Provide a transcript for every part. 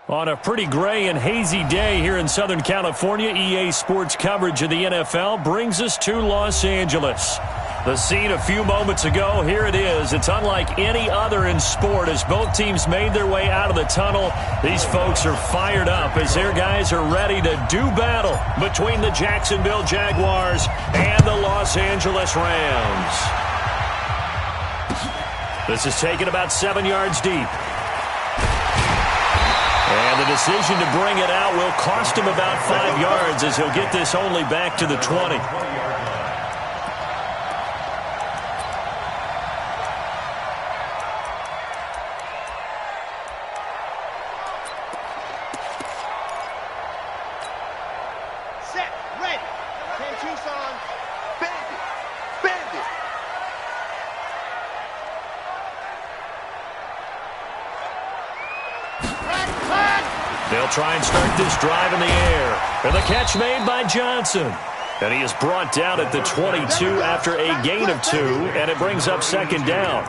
On a pretty gray and hazy day here in Southern California, EA Sports coverage of the NFL brings us to Los Angeles. The scene a few moments ago, here it is. It's unlike any other in sport as both teams made their way out of the tunnel. These folks are fired up as their guys are ready to do battle between the Jacksonville Jaguars and the Los Angeles Rams. This is taken about 7 yards deep. And the decision to bring it out will cost him about 5 yards as he'll get this only back to the 20. Set, ready. 10 Tucson, bandit, bandit. They'll try and start this drive in the air. And the catch made by Johnson. And he is brought down at the 22 after a gain of 2, and it brings up second down.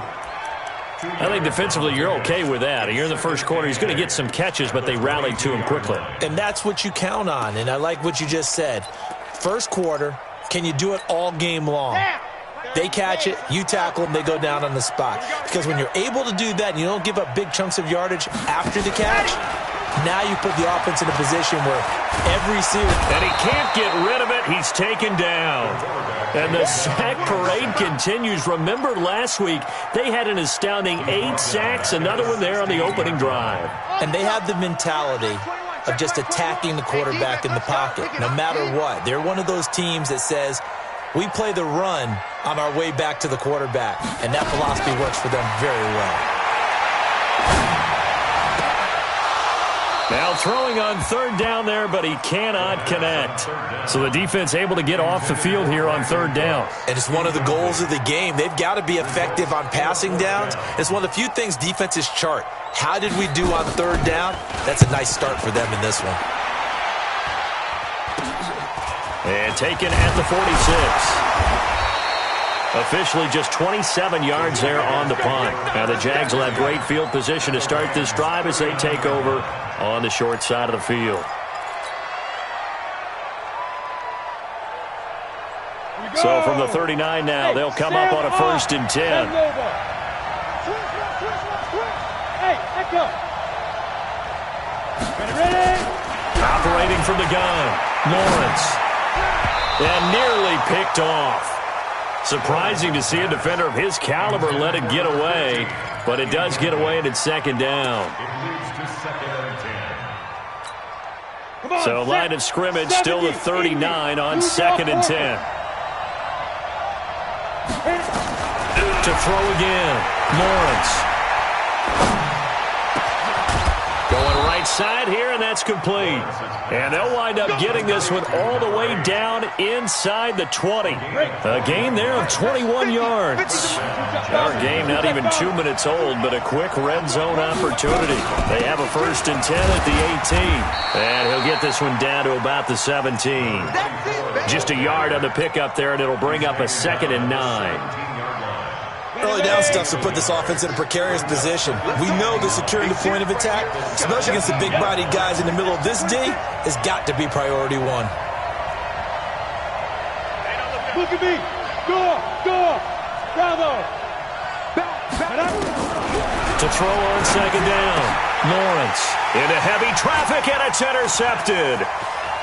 I think defensively you're okay with that. You're in the first quarter. He's going to get some catches, but they rallied to him quickly. And that's what you count on, and I like what you just said. First quarter, can you do it all game long? They catch it, you tackle them, they go down on the spot. Because when you're able to do that and you don't give up big chunks of yardage after the catch, now you put the offense in a position where every series... And he can't get rid of it. He's taken down. And the sack parade continues. Remember last week, they had an astounding 8 sacks, another one there on the opening drive. And they have the mentality of just attacking the quarterback in the pocket, no matter what. They're one of those teams that says, we play the run on our way back to the quarterback. And that philosophy works for them very well. Now throwing on third down there, but he cannot connect. So the defense able to get off the field here on third down. And it's one of the goals of the game. They've got to be effective on passing downs. It's one of the few things defenses chart. How did we do on third down? That's a nice start for them in this one. And taken at the 46. Officially just 27 yards there on the punt. Now the Jags will have great field position to start this drive as they take over on the short side of the field. So from the 39 now, they'll come up on a 1st and 10. Operating from the gun, Lawrence. And nearly picked off. Surprising to see a defender of his caliber let it get away, but it does get away and it's second down. So line of scrimmage still the 39 on 2nd and 10. To throw again, Lawrence. Going right side here, and that's complete. And they'll wind up getting this one all the way down inside the 20. A gain there of 21 yards. Our game not even 2 minutes old, but a quick red zone opportunity. They have a 1st and 10 at the 18. And he'll get this one down to about the 17. Just a yard on the pickup there, and it'll bring up a 2nd and 9. Early down stuff to put this offense in a precarious position. We know that securing the point of attack, especially against the big-bodied guys in the middle of this D, has got to be priority 1. Look at me. Go. Bravo. To throw on 2nd down. Lawrence into heavy traffic, and it's intercepted.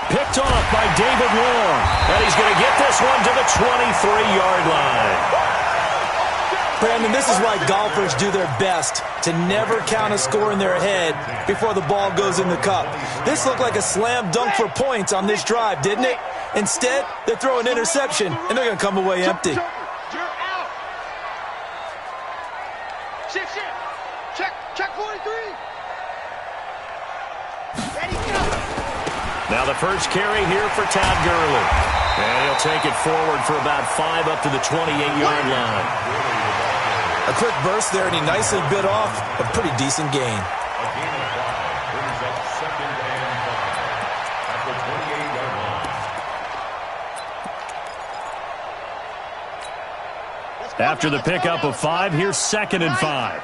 Picked off by David Long. And he's going to get this one to the 23-yard line. Brandon, this is why golfers do their best to never count a score in their head before the ball goes in the cup. This looked like a slam dunk for points on this drive, didn't it? Instead, they throw an interception, and they're going to come away empty. You're out. Shift. Check 43. Ready, go. Now the first carry here for Todd Gurley. And he'll take it forward for about 5 up to the 28-yard line. A quick burst there, and he nicely bit off a pretty decent gain. After the pickup of 5, here's 2nd and 5.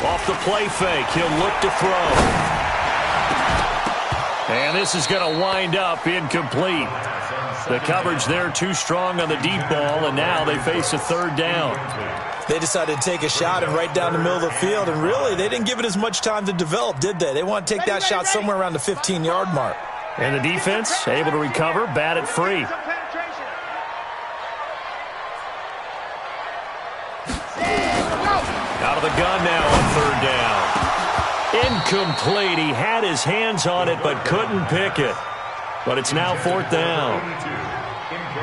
Off the play fake, he'll look to throw. And this is going to wind up incomplete. The coverage there too strong on the deep ball, and now they face a third down. They decided to take a shot and right down the middle of the field, and really, they didn't give it as much time to develop, did they? They want to take that shot somewhere around the 15-yard mark. And the defense able to recover, bat it free. Out of the gun now on third down. Incomplete. He had his hands on it but couldn't pick it. But it's now fourth down.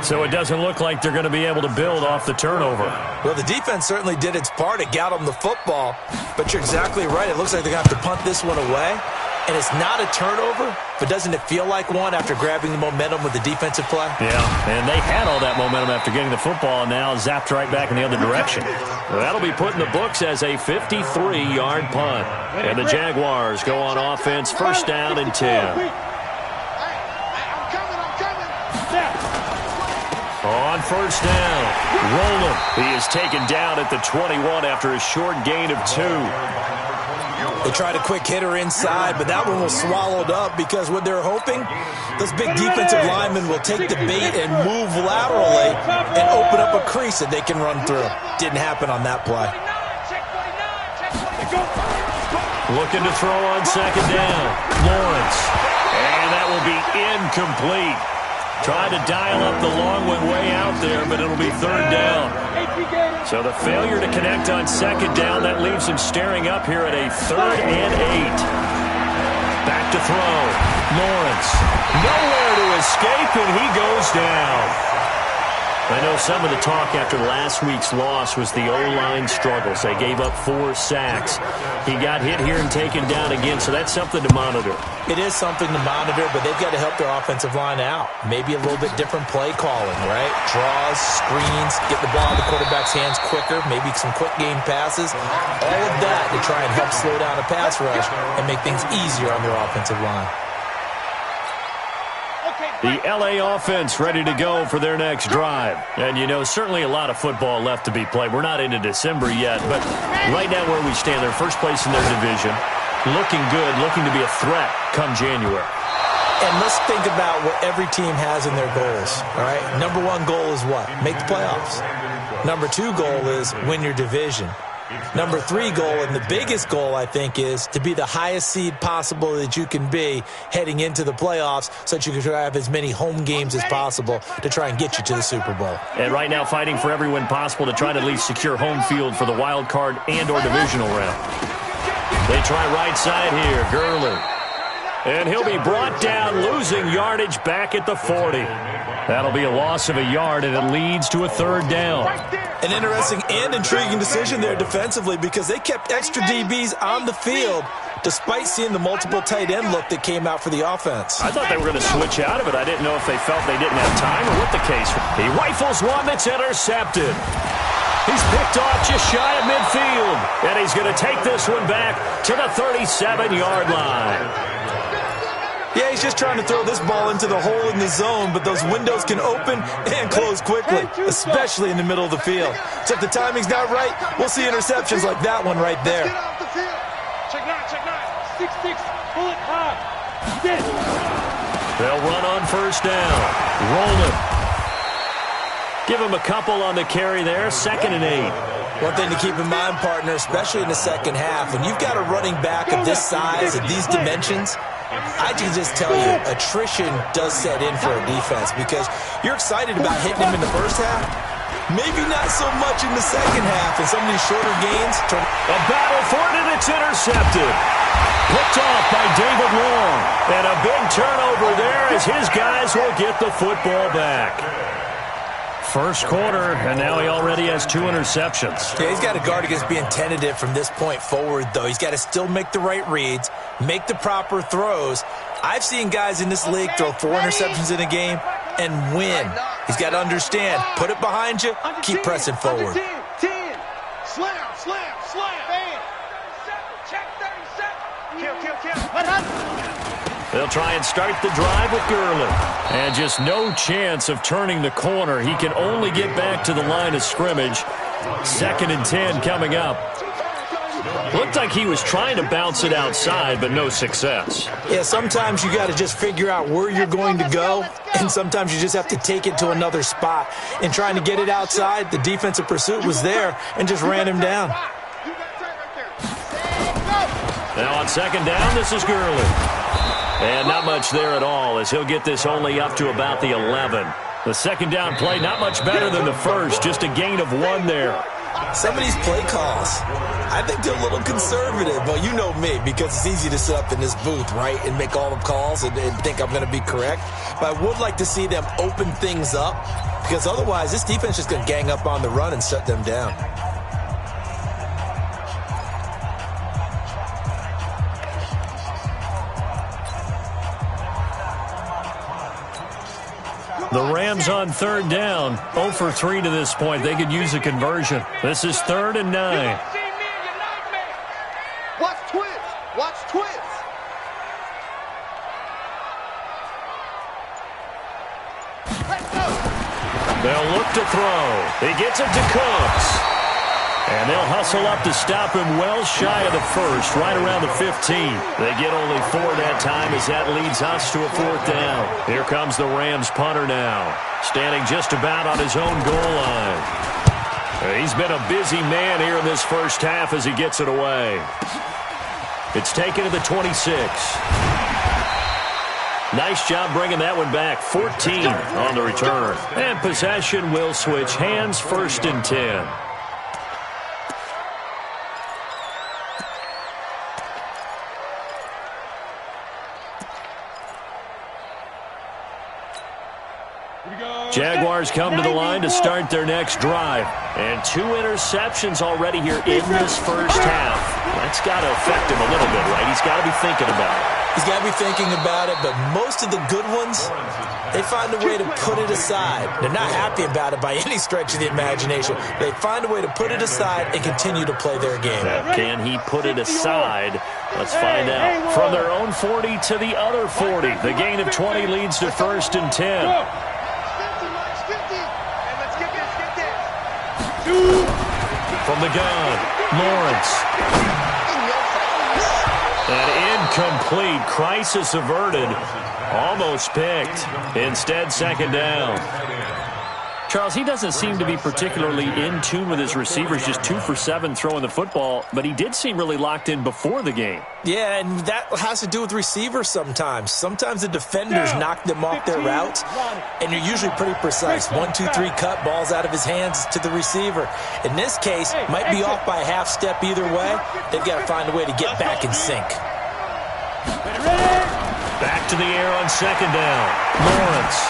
So it doesn't look like they're going to be able to build off the turnover. Well, the defense certainly did its part. It got them the football. But you're exactly right. It looks like they're going to have to punt this one away. And it's not a turnover, but doesn't it feel like one after grabbing the momentum with the defensive play? Yeah, and they had all that momentum after getting the football and now zapped right back in the other direction. That'll be put in the books as a 53-yard punt. And the Jaguars go on offense, first down and 10. On first down, Roland. He is taken down at the 21 after a short gain of 2. They tried a quick hitter inside, but that one was swallowed up because what they're hoping, those big defensive linemen will take the bait and move laterally and open up a crease that they can run through. Didn't happen on that play. Looking to throw on second down, Lawrence. And that will be incomplete. Tried to dial up the long one way out there, but it'll be third down. So the failure to connect on second down, that leaves him staring up here at a 3rd and 8. Back to throw. Lawrence. Nowhere to escape, and he goes down. I know some of the talk after last week's loss was the O-line struggles. They gave up 4 sacks. He got hit here and taken down again, so that's something to monitor. It is something to monitor, but they've got to help their offensive line out. Maybe a little bit different play calling, right? Draws, screens, get the ball in the quarterback's hands quicker, maybe some quick game passes. All of that to try and help slow down a pass rush and make things easier on their offensive line. The LA offense ready to go for their next drive. And, you know, certainly a lot of football left to be played. We're not into December yet, but right now where we stand, they're first place in their division. Looking good, looking to be a threat come January. And let's think about what every team has in their goals, all right? Number 1 goal is what? Make the playoffs. Number 2 goal is win your division. Number 3 goal, and the biggest goal, I think, is to be the highest seed possible that you can be heading into the playoffs so that you can have as many home games as possible to try and get you to the Super Bowl. And right now fighting for every win possible to try to at least secure home field for the wild card and or divisional round. They try right side here, Gurley. And he'll be brought down, losing yardage back at the 40. That'll be a loss of a yard, and it leads to a third down. An interesting and intriguing decision there defensively because they kept extra DBs on the field despite seeing the multiple tight end look that came out for the offense. I thought they were going to switch out of it. I didn't know if they felt they didn't have time or what the case was. He rifles one that's intercepted. He's picked off just shy of midfield. And he's going to take this one back to the 37-yard line. Yeah, he's just trying to throw this ball into the hole in the zone, but those windows can open and close quickly, especially in the middle of the field. So if the timing's not right, we'll see interceptions like that one right there. Check 9. 6-6. Pull it hard. They'll run on first down. Roland. Give him a couple on the carry there. 2nd and 8. One thing to keep in mind, partner, especially in the second half, when you've got a running back of this size, of these dimensions, I can just tell you, attrition does set in for a defense because you're excited about hitting him in the first half. Maybe not so much in the second half, and some of these shorter gains. A battle for it, and it's intercepted. Picked off by David Long. And a big turnover there as his guys will get the football back. First quarter, and now he already has 2 interceptions. Yeah, he's got to guard against being tentative from this point forward, though. He's got to still make the right reads, make the proper throws. I've seen guys in this league throw 4 interceptions in a game and win. He's got to understand, put it behind you, keep pressing forward. 10. Slam. Check 37. Kill. They'll try and start the drive with Gurley. And just no chance of turning the corner. He can only get back to the line of scrimmage. 2nd and 10 coming up. Looked like he was trying to bounce it outside, but no success. Yeah, sometimes you got to just figure out where you're going to go, and sometimes you just have to take it to another spot. And trying to get it outside, the defensive pursuit was there and just ran him down. Now on second down, this is Gurley. And not much there at all, as he'll get this only up to about the 11. The second down play, not much better than the first, just a gain of 1 there. Some of these play calls, I think they're a little conservative, but you know me, because it's easy to sit up in this booth, right, and make all the calls and think I'm going to be correct. But I would like to see them open things up, because otherwise this defense is just going to gang up on the run and shut them down. The Rams on third down, 0 for 3 to this point. They could use a conversion. This is 3rd and 9. Watch twins. Watch twins. Let's go. They'll look to throw. He gets it to Cooks. And they'll hustle up to stop him well shy of the first, right around the 15. They get only 4 that time as that leads us to a 4th down. Here comes the Rams punter now, standing just about on his own goal line. He's been a busy man here in this first half as he gets it away. It's taken to the 26. Nice job bringing that one back. 14 on the return. And possession will switch hands, 1st and 10. Jaguars come to the line to start their next drive. And 2 interceptions already here in this first half. That's got to affect him a little bit, right? He's got to be thinking about it. He's got to be thinking about it, but most of the good ones, they find a way to put it aside. They're not happy about it by any stretch of the imagination. They find a way to put it aside and continue to play their game. Can he put it aside? Let's find out. From their own 40 to the other 40. The gain of 20 leads to 1st and 10. From the gun, Lawrence. An incomplete. Crisis averted. Almost picked. Instead, 2nd down. Charles, he doesn't seem to be particularly in tune with his receivers, just 2 for 7 throwing the football, but he did seem really locked in before the game. Yeah, and that has to do with receivers sometimes. Sometimes the defenders knock them off their routes, and you're usually pretty precise. 1, 2, 3 cut, balls out of his hands to the receiver. In this case, might be off by a half step either way. They've got to find a way to get back in sync. Back to the air on 2nd down. Lawrence.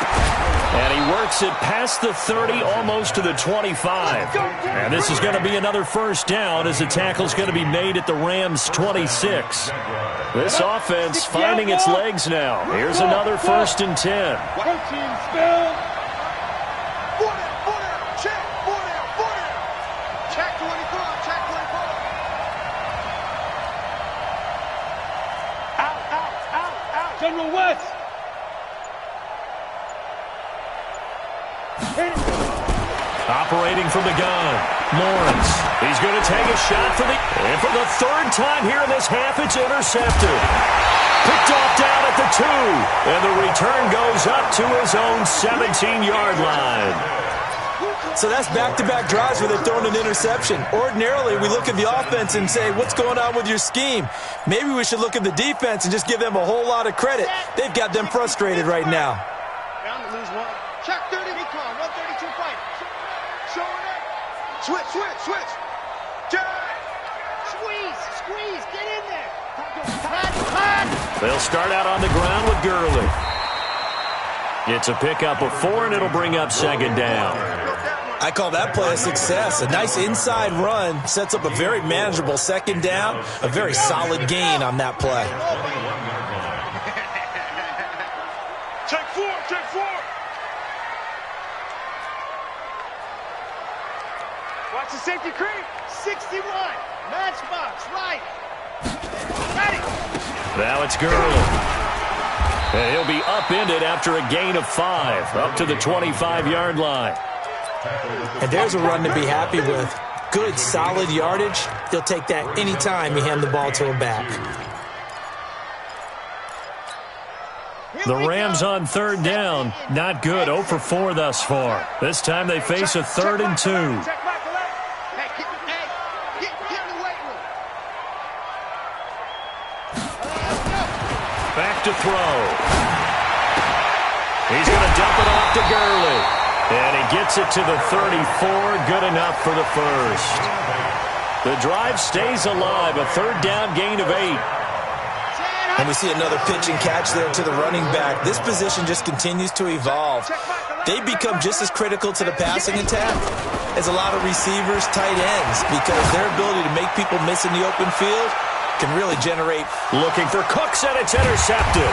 And he works it past the 30, almost to the 25. And this is going to be another 1st down as the tackle's going to be made at the Rams' 26. This offense finding its legs now. Here's another 1st and 10. Check 24. Out. General West. Operating from the gun, Lawrence. He's going to take a shot and for the 3rd time here in this half, it's intercepted. Picked off down at the 2, and the return goes up to his own 17-yard line. So that's back-to-back drives where they're throwing an interception. Ordinarily, we look at the offense and say, what's going on with your scheme? Maybe we should look at the defense and just give them a whole lot of credit. They've got them frustrated right now. Down to lose 1. Check 30. Recon. 132 fight. Showing up. Switch. Squeeze. Get in there. Cut. They'll start out on the ground with Gurley. It's a pickup of 4, and it'll bring up 2nd down. I call that play a success. A nice inside run sets up a very manageable 2nd down, a very solid gain on that play. Check 4. Watch the safety creep. 61. Matchbox. Right. Ready. Now it's Gurley. And he'll be upended after a gain of 5, up to the 25-yard line. And there's a run to be happy with. good, solid yardage, he'll take that anytime you hand the ball to him back. The Rams on third down. Not good. 0 for 4 thus far. This time they face a 3rd and 2. Back to throw. He's going to dump it off to Gurley. And he gets it to the 34. Good enough for the first. The drive stays alive. A 3rd down gain of 8. And we see another pitch and catch there to the running back. This position just continues to evolve. They become just as critical to the passing attack as a lot of receivers, tight ends, because their ability to make people miss in the open field can really generate. Looking for Cooks, and it's intercepted.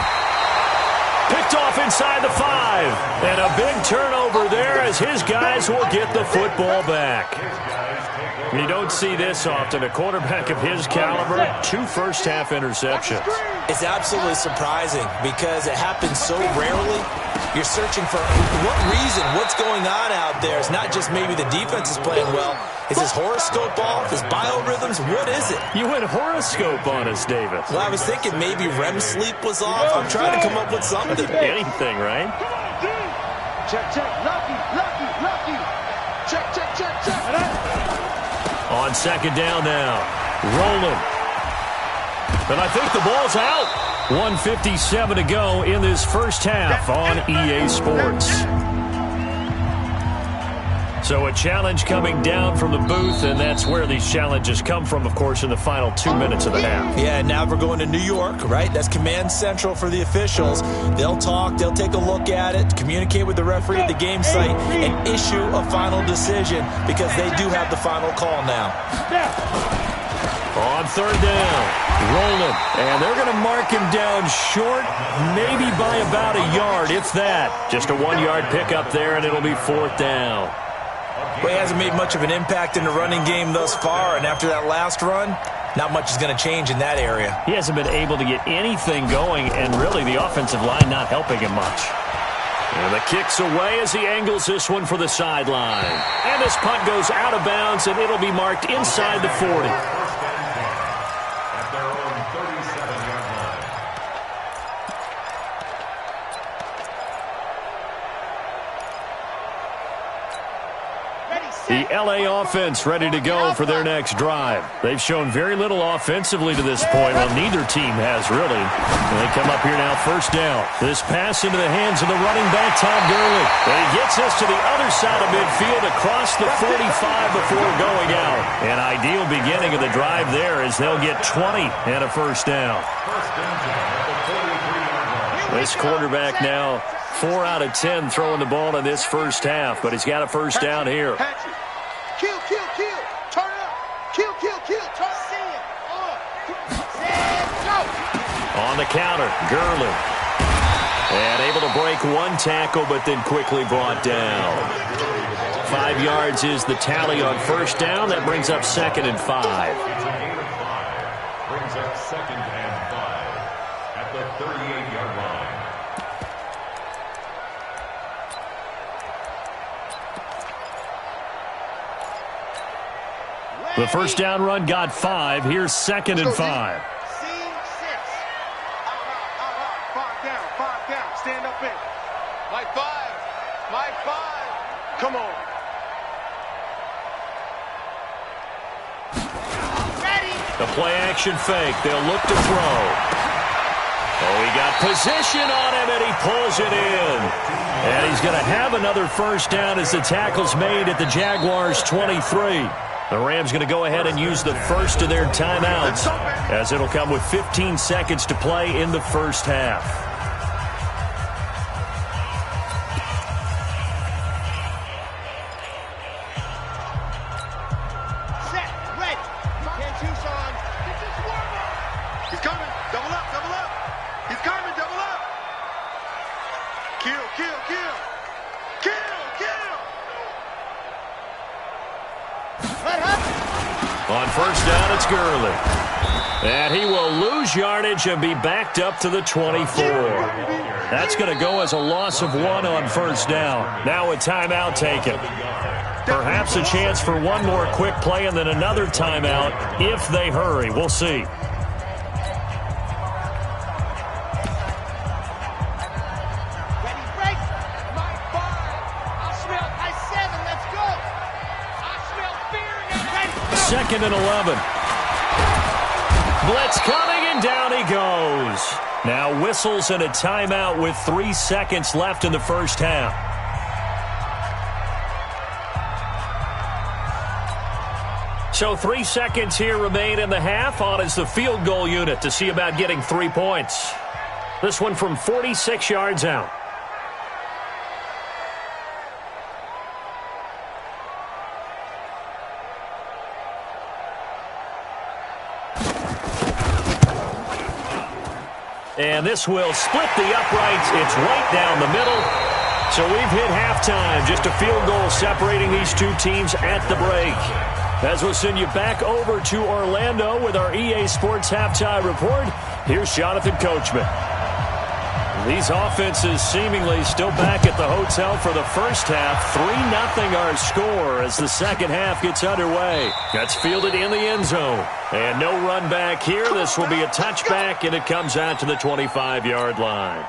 Picked off inside the 5. And a big turnover there as his guys will get the football back. You don't see this often. A quarterback of his caliber, 2 first-half interceptions. It's absolutely surprising because it happens so rarely. You're searching for what reason, what's going on out there. It's not just maybe the defense is playing well. Is his horoscope off? His biorhythms? What is it? You went horoscope on us, David. Well, I was thinking maybe REM sleep was off. I'm trying to come up with something. Anything, right? Check, check. Lucky. Check. On second down now. Rolling. And I think the ball's out. 1:57 to go in this first half on EA Sports. So a challenge coming down from the booth, and that's where these challenges come from, of course, in the final 2 minutes of the half. Yeah, now we're going to New York, right? That's command central for the officials. They'll talk, they'll take a look at it, communicate with the referee at the game site, and issue a final decision because they do have the final call now. On third down, rolling, and they're going to mark him down short, maybe by about a yard, if that. Just a 1-yard pickup there, and it'll be 4th down. Well, he hasn't made much of an impact in the running game thus far, and after that last run, not much is going to change in that area. He hasn't been able to get anything going, and really the offensive line not helping him much. And the kick's away as he angles this one for the sideline. And this punt goes out of bounds, and it'll be marked inside the 40. The LA offense ready to go for their next drive. They've shown very little offensively to this point. Well, neither team has really. And they come up here now, first down. This pass into the hands of the running back, Todd Gurley. And he gets us to the other side of midfield across the 45 before going out. An ideal beginning of the drive there as they'll get 20 and a first down. This quarterback now 4 out of 10 throwing the ball in this first half, but he's got a first down here. Kill. Turn it up. Kill. Turn it. Go. On the counter, Gurley. And able to break one tackle, but then quickly brought down. 5 yards is the tally on first down. That brings up 2nd and 5. Brings up 2nd and 5 at the 38-yard line. The first down run got 5. Here's 2nd and 5. C6. Five down. Stand up in. Mike 5. Come on. Ready. The play action fake. They'll look to throw. Oh, he got position on him, and he pulls it in. And he's going to have another first down as the tackle's made at the Jaguars' 23. The Rams going to go ahead and use the first of their timeouts as it'll come with 15 seconds to play in the first half. Set. Ready. Tucson. He's coming. Double up. He's coming. Double up. Kill. On first down, it's Gurley. And he will lose yardage and be backed up to the 24. That's going to go as a loss of 1 on first down. Now a timeout taken. Perhaps a chance for one more quick play and then another timeout if they hurry. We'll see. Second and 11. Blitz coming, and down he goes. Now whistles and a timeout with 3 seconds left in the first half. So 3 seconds here remain in the half. On is the field goal unit to see about getting 3 points. This one from 46 yards out. And this will split the uprights. It's right down the middle. So we've hit halftime. Just a field goal separating these two teams at the break. As we'll send you back over to Orlando with our EA Sports Halftime Report, here's Jonathan Coachman. These offenses seemingly still back at the hotel for the first half. 3-0 our score as the second half gets underway. That's fielded in the end zone. And no run back here. This will be a touchback, and it comes out to the 25-yard line.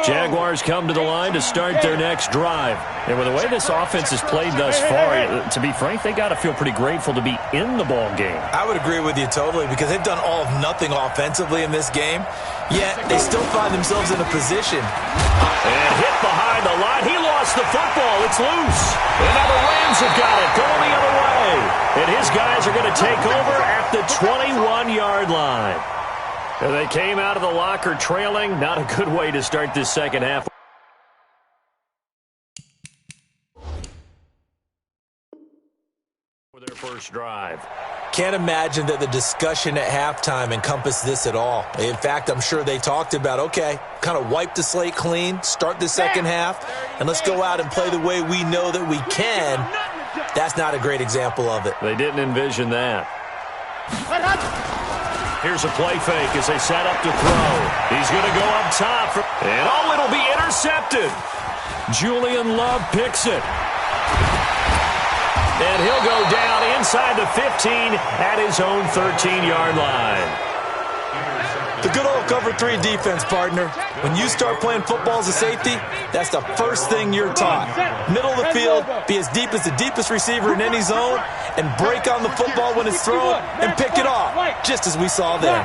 Jaguars come to the line to start their next drive. And with the way this offense has played thus far, to be frank, they got to feel pretty grateful to be in the ball game. I would agree with you totally because they've done all of nothing offensively in this game, yet they still find themselves in a position. And hit behind the line. He lost the football. It's loose. And now the Rams have got it going the other way. And his guys are going to take over at the 21-yard line. And they came out of the locker trailing. Not a good way to start this second half. For their first drive. Can't imagine that the discussion at halftime encompassed this at all. In fact, I'm sure they talked about, okay, kind of wipe the slate clean, start the second half, and let's go out and play the way we know that we can. That's not a great example of it. They didn't envision that. Here's a play fake as they set up to throw. He's going to go up top. And it'll be intercepted. Julian Love picks it. And he'll go down inside the 15 at his own 13-yard line. The good old cover 3 defense, partner. When you start playing football as a safety, that's the first thing you're taught. Middle of the field, be as deep as the deepest receiver in any zone, and break on the football when it's thrown and pick it off, just as we saw there.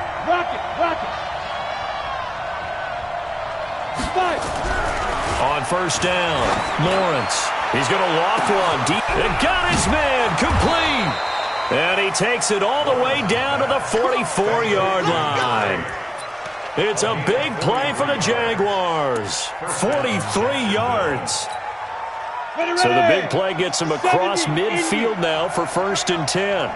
On first down, Lawrence. He's going to loft one deep. And got his man complete. And he takes it all the way down to the 44-yard line. It's a big play for the Jaguars. 43 yards. So the big play gets him across midfield now for 1st and 10.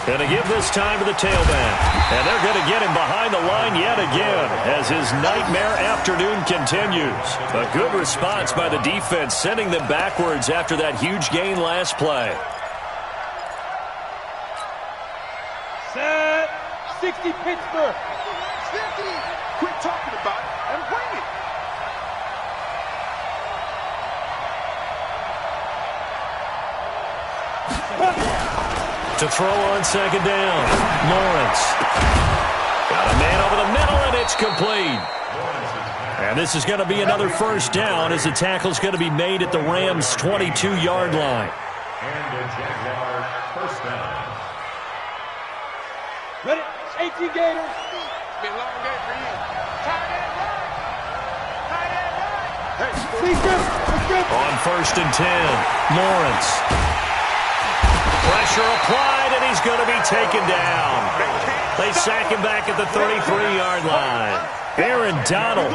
Going to give this time to the tailback. And they're going to get him behind the line yet again as his nightmare afternoon continues. A good response by the defense, sending them backwards after that huge gain last play. Set. 60 Pittsburgh. 50. Quit talking about it and bring it. To throw on second down, Lawrence. Got a man over the middle, and it's complete. And this is going to be another first down as the tackle's going to be made at the Rams' 22-yard line. And the Jaguars first down. Ready? 18 Gators. It's been a long day for you. Tight end right. Tight end right. Hey, Let's go. On 1st and 10, Lawrence. Pressure applied, and he's going to be taken down. They sack him back at the 33-yard line. Aaron Donald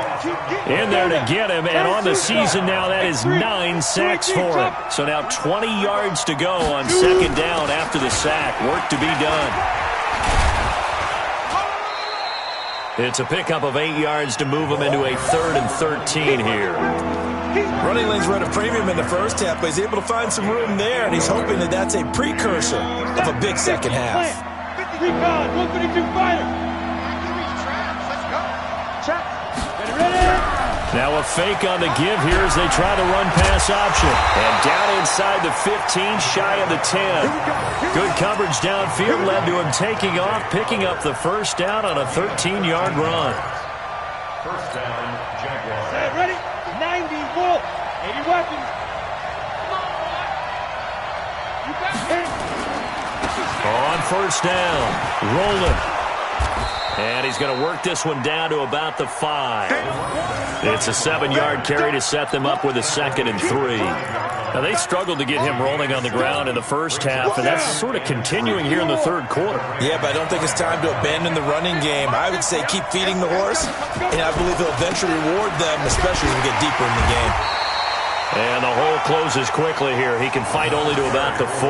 in there to get him, and on the season now, that is 9 sacks for him. So now 20 yards to go on second down after the sack. Work to be done. It's a pickup of 8 yards to move him into a 3rd and 13 here. Running lanes were at a premium in the first half, but he's able to find some room there, and he's hoping that that's a precursor of a big second half. 53 pounds, 152 fighter. Let's go. Check. Ready? Now a fake on the give here as they try the run-pass option. And down inside the 15, shy of the 10. Good coverage downfield led to him taking off, picking up the first down on a 13-yard run. First down, Jaguars. Ready? 90, full. 80 weapons. On first down, rolling. And he's going to work this one down to about the 5. It's a 7-yard carry to set them up with a 2nd and 3. Now, they struggled to get him rolling on the ground in the first half, and that's sort of continuing here in the third quarter. Yeah, but I don't think it's time to abandon the running game. I would say keep feeding the horse, and I believe he'll eventually reward them, especially as we get deeper in the game. And the hole closes quickly here. He can fight only to about the 4.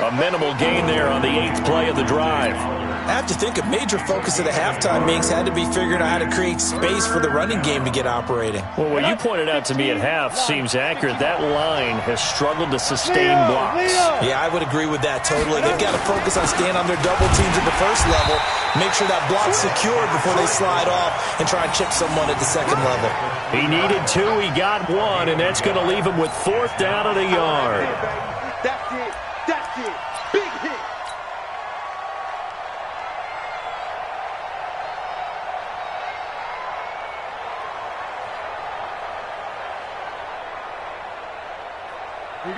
A minimal gain there on the 8th play of the drive. I have to think a major focus of the halftime meetings had to be figuring out how to create space for the running game to get operating. Well, what you pointed out to me at half seems accurate. That line has struggled to sustain blocks. Yeah, I would agree with that totally. They've got to focus on staying on their double teams at the first level, make sure that block's secured before they slide off and try and chip someone at the second level. He needed 2, he got 1, and that's going to leave him with 4th down at a yard. That's it. That's it. Big hit.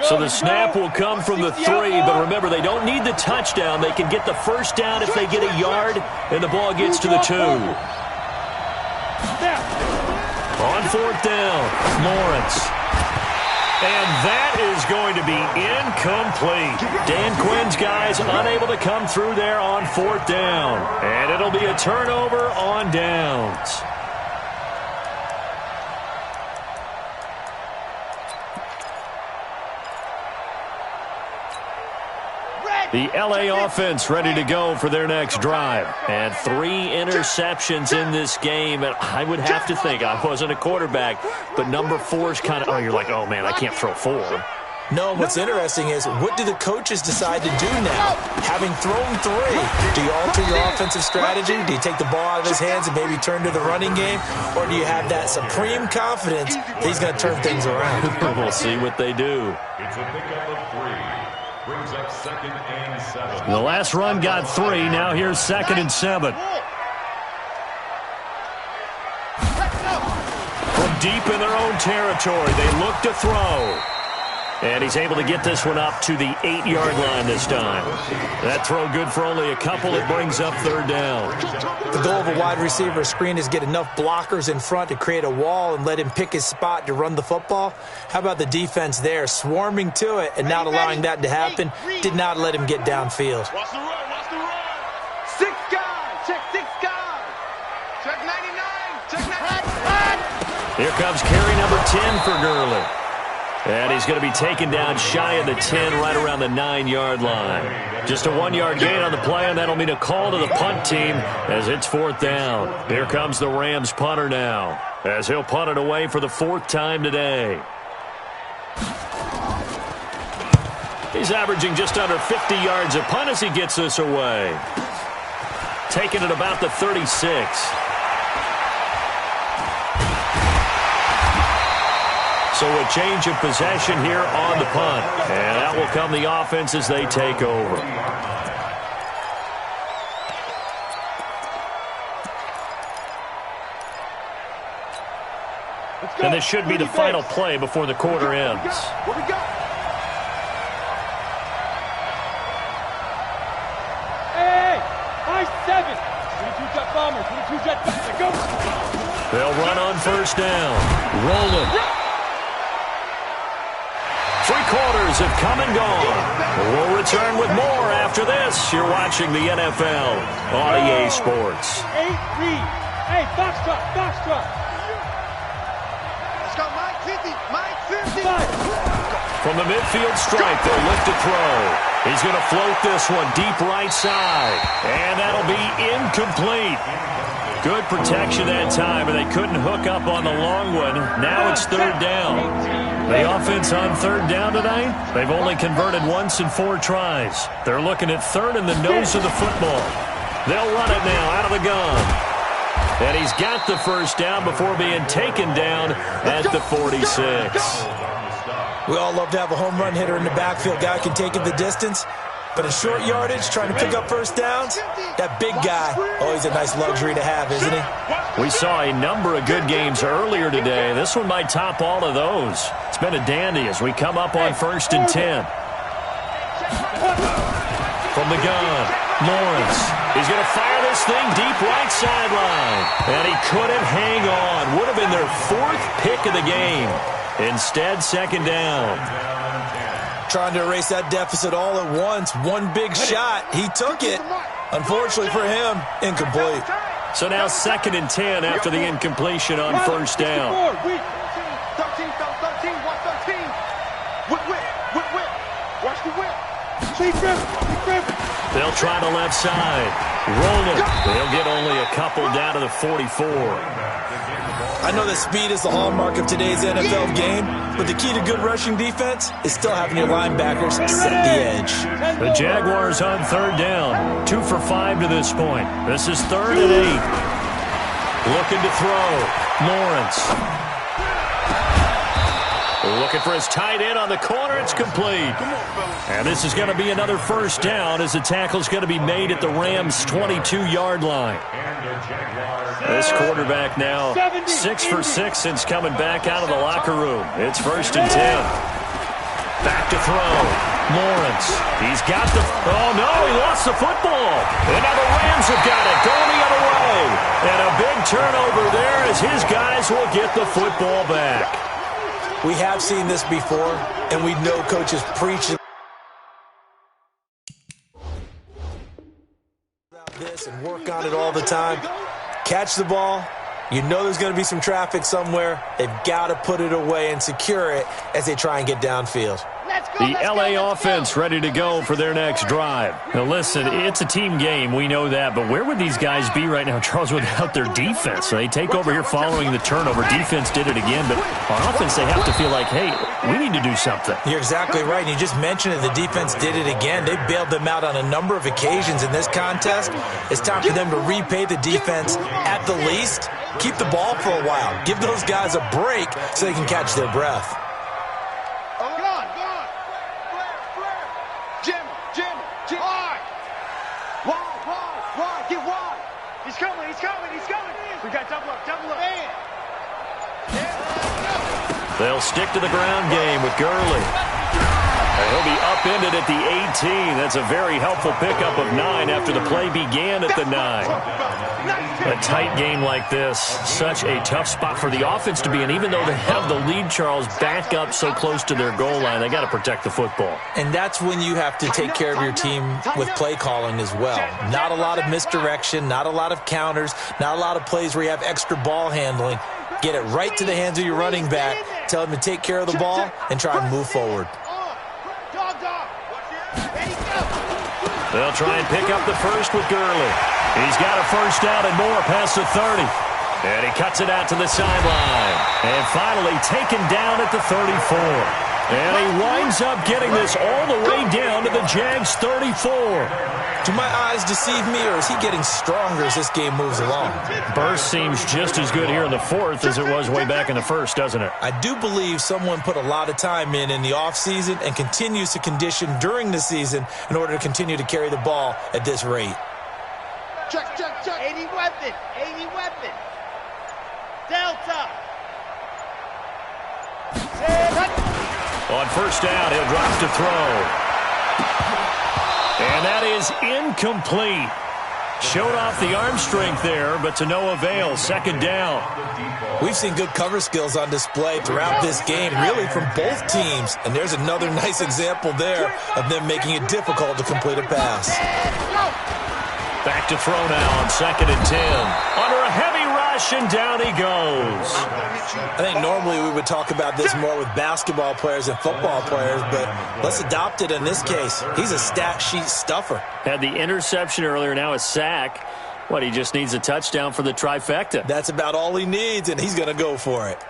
So the snap will come from the 3, but remember, they don't need the touchdown. They can get the first down if they get a yard, and the ball gets to the 2. On 4th down, Lawrence. And that is going to be incomplete. Dan Quinn's guys unable to come through there on 4th down. And it'll be a turnover on downs. The LA offense ready to go for their next drive. And 3 interceptions in this game. And I would have to think, I wasn't a quarterback, but number 4 is kind of, you're like, oh, man, I can't throw 4. No, what's interesting is, what do the coaches decide to do now? Having thrown 3, do you alter your offensive strategy? Do you take the ball out of his hands and maybe turn to the running game? Or do you have that supreme confidence that he's going to turn things around? We'll see what they do. It's a pickup of 3. Brings up 2nd and 7. The last run got 3. Now here's 2nd and 7. From deep in their own territory, they look to throw. And he's able to get this one up to the 8-yard line this time. That throw good for only a couple. It brings up 3rd down. The goal of a wide receiver screen is get enough blockers in front to create a wall and let him pick his spot to run the football. How about the defense there, swarming to it and not allowing that to happen? Did not let him get downfield. Watch the run. Watch the run. 6 guys. Check 6 guys. Check 99. Check 99. Here comes carry number 10 for Gurley. And he's going to be taken down shy of the 10, right around the 9-yard line. Just a 1-yard gain on the play, and that'll mean a call to the punt team as it's 4th down. Here comes the Rams punter now, as he'll punt it away for the 4th time today. He's averaging just under 50 yards a punt as he gets this away. Taking it about the 36. So a change of possession here on the punt. And that will come the offense as they take over. And this should be the final play before the quarter ends. What we got? Hey, high 7. 22 jet bomber, 22 jet bomber, go. They'll run on first down. Rolling. 3 quarters have come and gone. We'll return with more after this. You're watching the NFL on EA Sports. 8 read. Hey, box truck, box truck. Let's go, Mike 50. Mike 50. From the midfield stripe, they'll lift to throw. He's going to float this one deep right side. And that'll be incomplete. Good protection that time, and they couldn't hook up on the long one. Now it's 3rd down. The offense on 3rd down tonight, they've only converted once in 4 tries. They're looking at 3rd in the nose of the football. They'll run it now out of the gun. And he's got the first down before being taken down at the 46. We all love to have a home run hitter in the backfield. Guy can take it the distance. But in short yardage, trying to pick up first downs, that big guy, always a nice luxury to have, isn't he? We saw a number of good games earlier today. This one might top all of those. It's been a dandy as we come up on 1st and 10. From the gun, Lawrence. He's going to fire this thing deep right sideline. And he couldn't hang on. Would have been their 4th pick of the game. Instead, 2nd down. Trying to erase that deficit all at once. One big shot. He took it. Unfortunately for him, incomplete. So now 2nd and 10 after the incompletion on 1st down. 13, 13, 13. Whip. Watch the whip. They'll try the left side. Roll it. They'll get only a couple down to the 44. I know that speed is the hallmark of today's NFL game, but the key to good rushing defense is still having your linebackers set the edge. The Jaguars on 3rd down. 2 for 5 to this point. This is 3rd and 8. Looking to throw. Lawrence. Looking for his tight end on the corner. It's complete. And this is going to be another first down as the tackle's going to be made at the Rams' 22-yard line. This quarterback now 6 for 6 since coming back out of the locker room. It's 1st and 10. Back to throw. Lawrence. He's got the... Oh, no, he lost the football. And now the Rams have got it going the other way. And a big turnover there as his guys will get the football back. We have seen this before, and we know coaches preach about this and work on it all the time. Catch the ball. You know there's going to be some traffic somewhere. They've got to put it away and secure it as they try and get downfield. The LA offense ready to go for their next drive. Now, listen, it's a team game. We know that. But where would these guys be right now, Charles, without their defense? So they take over here following the turnover. Defense did it again. But on offense, they have to feel like, hey, we need to do something. You're exactly right. And you just mentioned it. The defense did it again. They bailed them out on a number of occasions in this contest. It's time for them to repay the defense at the least. Keep the ball for a while. Give those guys a break so they can catch their breath. They'll stick to the ground game with Gurley. And he'll be upended at the 18. That's a very helpful pickup of 9 after the play began at the 9. A tight game like this, such a tough spot for the offense to be in. Even though they have the lead, Charles, back up so close to their goal line, they got to protect the football. And that's when you have to take care of your team with play calling as well. Not a lot of misdirection, not a lot of counters, not a lot of plays where you have extra ball handling. Get it right to the hands of your running back. Tell him to take care of the ball and try and move forward. They'll try and pick up the first with Gurley. He's got a first down and more past the 30. And he cuts it out to the sideline. And finally taken down at the 34. And he winds up getting this all the way down to the Jags' 34. Do my eyes deceive me, or is he getting stronger as this game moves along? Burst seems just as good here in the 4th as it was way back in the 1st, doesn't it? I do believe someone put a lot of time in the offseason and continues to condition during the season in order to continue to carry the ball at this rate. Check. 80 weapon. Delta. On first down, he'll drop to throw. And that is incomplete. Showed off the arm strength there, but to no avail. 2nd down. We've seen good cover skills on display throughout this game, really from both teams. And there's another nice example there of them making it difficult to complete a pass. Back to throw now on 2nd and 10. Under a heavy rush, and down he goes. I think normally we would talk about this more with basketball players and football players, but let's adopt it in this case. He's a stat sheet stuffer. Had the interception earlier, now a sack. What, he just needs a touchdown for the trifecta. That's about all he needs, and he's going to go for it.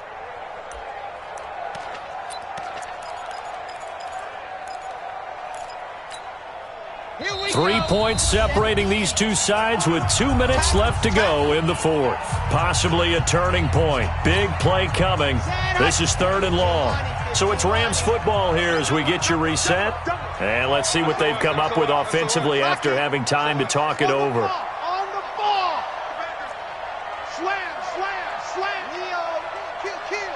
3 points separating these two sides with 2 minutes left to go in the fourth. Possibly a turning point. Big play coming. This is 3rd and long. So it's Rams football here as we get you reset. And let's see what they've come up with offensively after having time to talk it over. On the ball. Slam, slam, slam. Kill.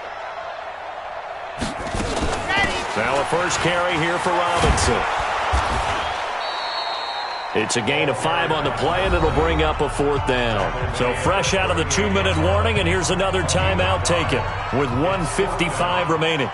Now a first carry here for Robinson. It's a gain of 5 on the play, and it'll bring up a 4th down. So fresh out of the 2-minute warning, and here's another timeout taken with 1:55 remaining.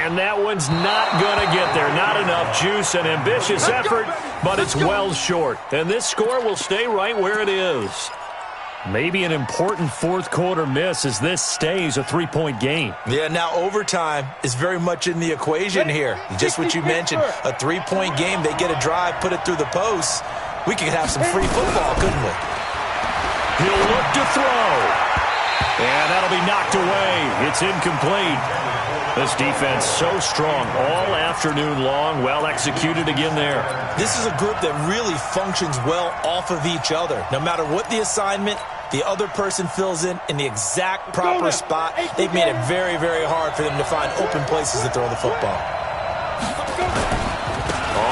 And that one's not going to get there. Not enough juice. An ambitious effort, but it's well short. And this score will stay right where it is. Maybe an important fourth quarter miss as this stays a 3-point game. Yeah, now overtime is very much in the equation here. Just what you mentioned, a 3-point game. They get a drive, put it through the post. We could have some free football, couldn't we? He'll look to throw. And that'll be knocked away. It's incomplete. This defense so strong all afternoon long. Well executed again there. This is a group that really functions well off of each other. No matter what the assignment, the other person fills in the exact proper spot. They've made it very, very hard for them to find open places to throw the football.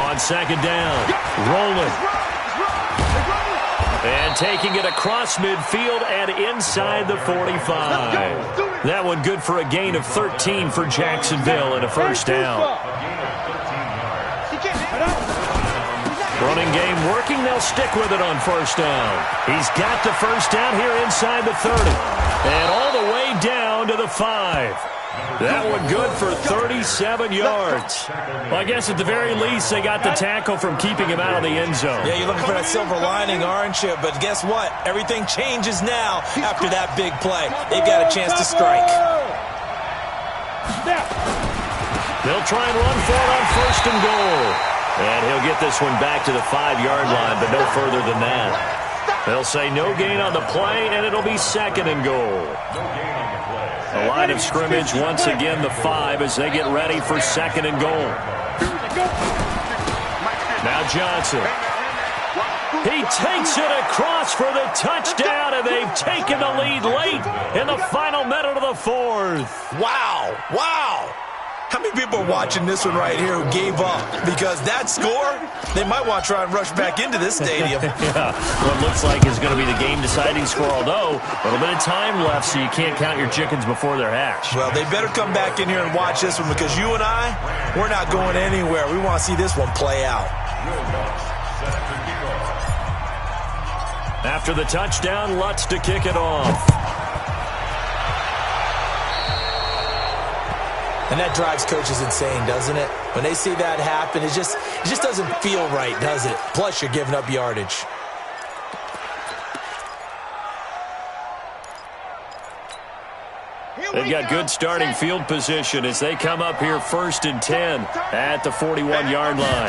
On 2nd down, rolling. And taking it across midfield and inside the 45. That one good for a gain of 13 for Jacksonville and a first down. Running game working. They'll stick with it on first down. He's got the first down here inside the 30. And all the way down to the 5. That one good for 37 yards. Well, I guess at the very least, they got the tackle from keeping him out of the end zone. Yeah, you're looking for that silver lining, aren't you? But guess what? Everything changes now after that big play. They've got a chance to strike. They'll try and run for it on 1st and goal. And he'll get this one back to the 5-yard line, but no further than that. They'll say no gain on the play, and it'll be 2nd and goal. The line of scrimmage, once again, the 5 as they get ready for 2nd and goal. Now Johnson. He takes it across for the touchdown, and they've taken the lead late in the final minute of the 4th. Wow. How many people are watching this one right here who gave up? Because that score, they might want to try and rush back into this stadium. Yeah, what looks like is going to be the game-deciding score, although a little bit of time left, so you can't count your chickens before they're hatched. Well, they better come back in here and watch this one because you and I, we're not going anywhere. We want to see this one play out. After the touchdown, Lutz to kick it off. And that drives coaches insane, doesn't it? When they see that happen, it just doesn't feel right, does it? Plus, you're giving up yardage. They've got good starting field position as they come up here 1st and 10 at the 41-yard line.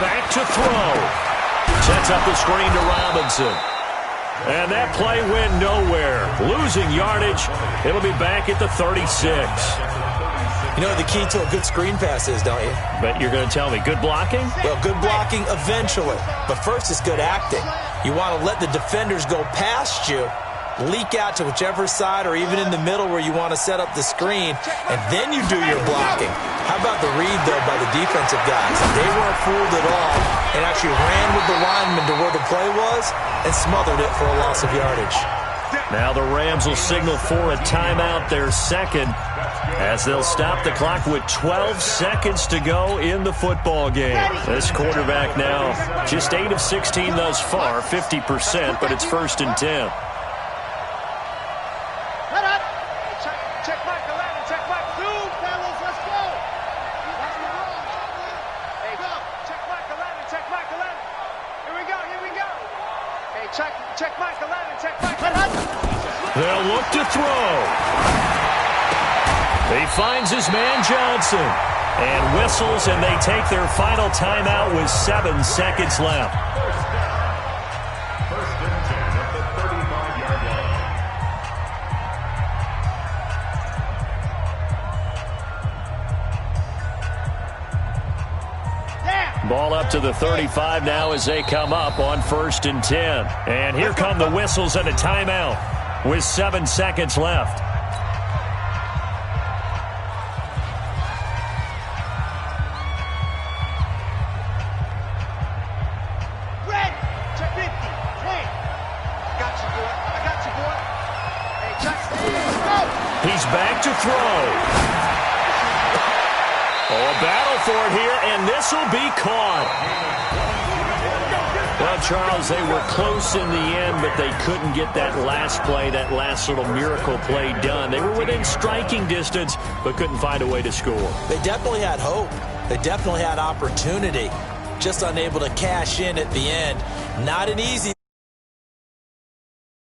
Back to throw. Sets up the screen to Robinson. And that play went nowhere. Losing yardage. It'll be back at the 36. You know what the key to a good screen pass is, don't you? But you're going to tell me, good blocking? Well, good blocking eventually. But first is good acting. You want to let the defenders go past you, leak out to whichever side or even in the middle where you want to set up the screen, and then you do your blocking. How about the read, though, by the defensive guys? They weren't fooled at all and actually ran with the lineman to where the play was and smothered it for a loss of yardage. Now the Rams will signal for a timeout, their 2nd, as they'll stop the clock with 12 seconds to go in the football game. This quarterback now just 8 of 16 thus far, 50%, but it's 1st and 10. Check Mike 11, check Mike 2, fellas, let's go. Hey, go. Check Mike 11, check Mike 11. Here we go. Hey, check Mike 11, check Mike 11. They'll look to throw. He finds his man Johnson. And whistles, and they take their final timeout with 7 seconds left. First and 10 at the 35-yard line. Ball up to the 35 now as they come up on 1st and 10. And here come the whistles and a timeout with 7 seconds left. He's back to throw. Oh, a battle for it here, and this will be caught. Well, Charles, they were close in the end, but they couldn't get that last play, that last little miracle play done. They were within striking distance, but couldn't find a way to score. They definitely had hope. They definitely had opportunity. Just unable to cash in at the end. Not an easy